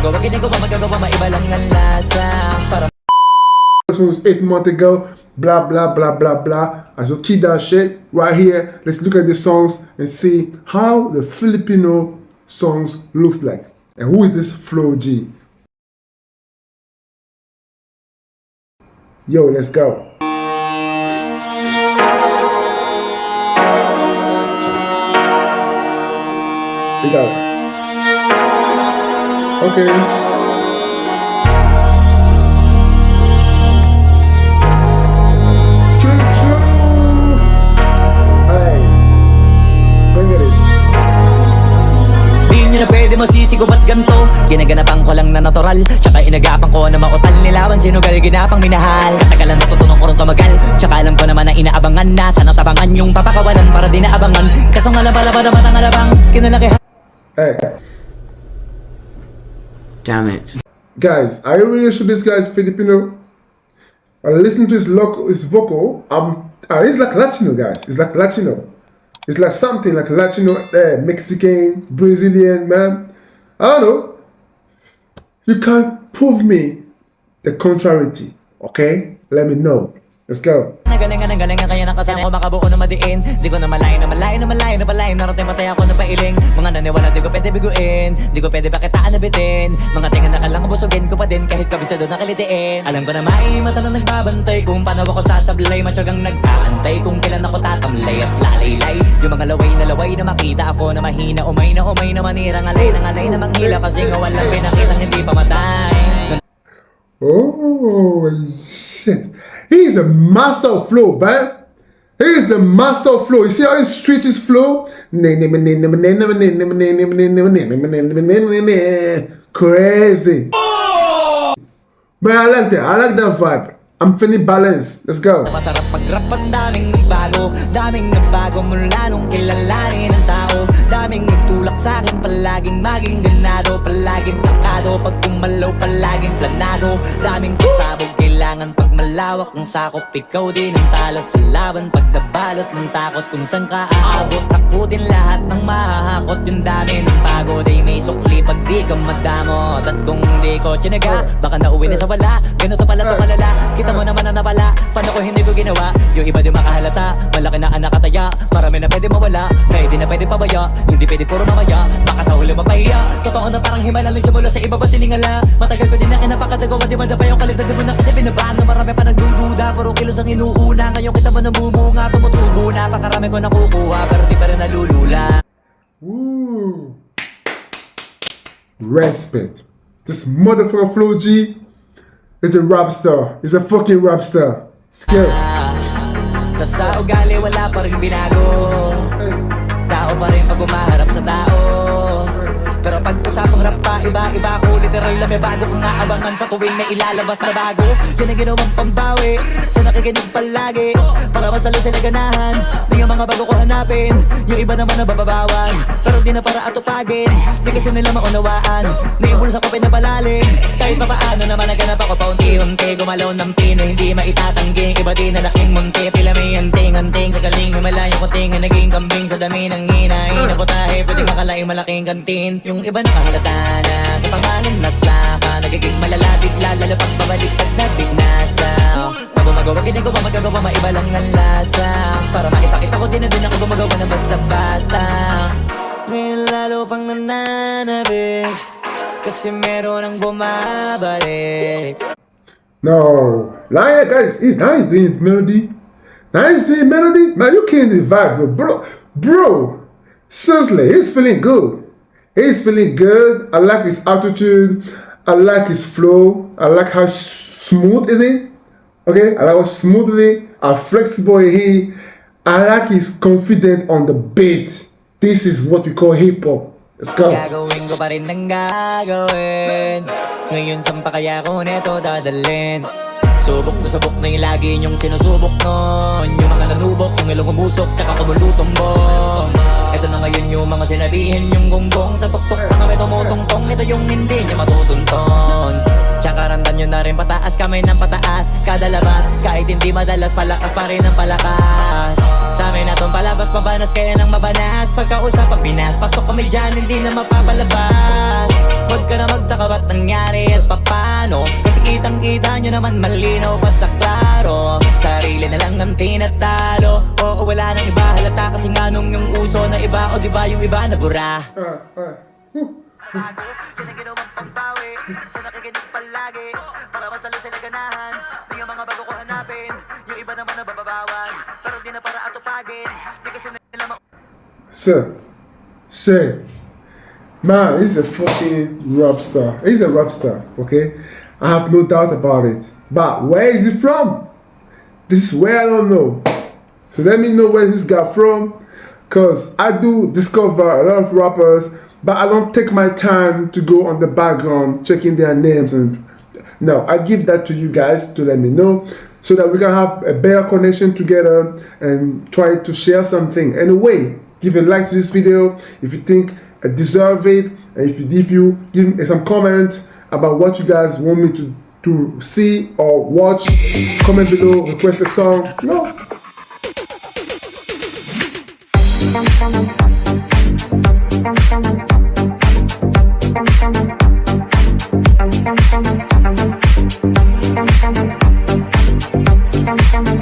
gumagawa, hindi ko pa magagawa, maiba lang ang lasa. Para was 8 months ago, blah blah blah blah blah. As we keep that shit right here, let's look at the songs and see how the Filipino songs looks like. And who is this Flo G? Yo, let's go. We got it. Okay. pwede masisigo ba't ganto? Ginaganapan ko lang na natural, tsaka inagapan ko na mautal. Nilawan sinugal, ginapang minahal. Katagalan natutunan ko rin tumagal, tsaka alam ko naman na inaabangan na. Sana tabangan yung papakawalan para di naabangan. Kasong alabala dapat ang alabang kinalakihan. Hey. Damn it. Guys, are you really sure this guy is Filipino? I listen to his vocal. It's like Latino, guys. It's like Latino. It's like something like Latino, Mexican, Brazilian, man. I don't know. You can't prove me the contrariety, okay? Let me know. Let's go. Nagalingan kaya nakasanay ako makabuo na madiin. Di ko na malayo na palayo. Narating matay ako na pailing. Mga naniwala di ko pwede biguin. Di ko pwede pakitaan na bitin. Mga tingan na kalang busugin ko pa din kahit kabisado na kalitiin. Alam ko na may mata na nagbabantay kung paano ako sasablay. Matyagang nag-aantay kung kailan ako tatamlay at lalaylay. Yung mga laway na makita ako na mahina. Umay na manira. Ngalay na manghila kasi nga walang pinakitang hindi pamatay. Oh, shit. He's a master of flow, man. He's the master of flow. You see how he switches flow? Crazy. Man, I like that. I like that vibe. I'm feeling balanced. Let's go. Masarap mag-rap, ang daming nagbago mula nung kilalanin ng tao. Daming nagtulak sa'kin, palaging maging ganado, palaging takado, pag kumalaw palaging planado. Daming pasabog, kailangan pag malawak ang sakop. Ikaw din ang talo sa laban pag nabalot ng takot kung saan ka aabot. Ako din lahat ng mahahakot, yung dami ng pagod ay may sukli pag di ka madamot. At kung di ko tsinaga, baka nauwi na sa wala. Ganito pala to kalala, kita mo naman na napala. Paano ko hindi ko ginawa? Yung iba di makahalata, malaki na anak kataya. Marami na pwede mawala, kaya di na pwede pabaya. Hindi pwede puro mamaya, baka sa huli mapahiya. Totoo na parang himala lang mula sa iba ba tiningala. Matagal ko din na kinapakadagawa, di ba yung kalidad mo na kasi binabaan na marami pa nagdududa. Puro kilos ang inuuna, ngayon kita mo namumunga. Tumutubo na, pakarami ko nakukuha, pero di pa rin nalulula. Woo. Respect. This motherfucker Flo G is a rap star. He's a fucking rap star. Skill. Tas sa ugali wala pa rin binago. Tao pa rin pag umaharap sa tao. Pero pag usapang rap pa, iba ko. Literal na may bago kong naabangan sa tuwing may ilalabas na bago. Yan ang ginawang pambawi sa nakikinig palagi. Para mas lalo sila ganahan, di ang mga bago ko hanapin. Yung iba naman nabababawan, pero di na para atupagin. Di kasi nila maunawaan, naibulsa ko pinapalalim. Kahit pa paano naman naganap ako paunti-unti. Gumalaw ng pino, hindi maitatanggi. Iba din na laking munti, pila may anting-anting. Sa galing may malayong kuting, naging kambing sa dami ng hinahin. Ako tayo, pwede makalaing malaking kantin. Yung iba nakahalata na sa pangmalin at laka. Nagiging malalapit, lalo pag babalik at nabignasa. Pag gumagawa, hindi ko pa magagawa, maiba lang ang lasa. Para maipakita ko din na din ako gumagawa ng basta-basta. Ngayon lalo pang nananabik, kasi meron ang bumabalik. No. Like, guys, now he's doing melody. Now he's doing melody. Man, you can't do the vibe, bro. Seriously, he's feeling good. He's feeling good. I like his attitude. I like his flow. I like how smooth is it. Okay, I like how smoothly, how flexible he. I like his confident on the beat. This is what we call hip hop. Let's go. Gagawin ko pa rin ng gagawin. Ngayon saan pa kaya ko neto dadalhin? Subok na yung lagi niyong sinusubok nun. Yung mga nanubok, yung ilong umusok, tsaka kumulutong bong. Ito na ngayon yung mga sinabihin yung gonggong. Sa tuktok na kami tumutungtong, ito yung hindi niya matutunton. Tsaka ramdam nyo na rin pataas, kamay ng pataas. Kada labas, kahit hindi madalas, palakas pa rin ang palakas. Sa amin na tong palabas, mabanas kaya nang mabanas. Pagkausap ang Pinas, pasok kami dyan, hindi na mapapalabas. Huwag ka na magtaka ba't nangyari at papano. Kasi kitang-kita nyo naman malinaw pa sa klaro. Sarili na lang ang tinatalo. Oo, wala nang iba halata kasi nga nung yung uso na iba. O diba yung iba na bura. Yan ang ginawang pambawi sa nakikinig palagi. Para mas lalo sila ganahan. Di ang mga bago ko hanapin. Yung iba naman na bababawan. Pero di na para atupagin. Di kasi nila Shay, man, he's a fucking rap star. He's a rap star, okay? I have no doubt about it. But where is he from? This is where I don't know. So let me know where this guy from. Cause I do discover a lot of rappers, but I don't take my time to go on the background checking their names and no, I give that to you guys to let me know so that we can have a better connection together and try to share something. Anyway, give a like to this video if you think I deserve it, and if you give me some comments about what you guys want me to see or watch. Comment below, request a song. No. Thank you.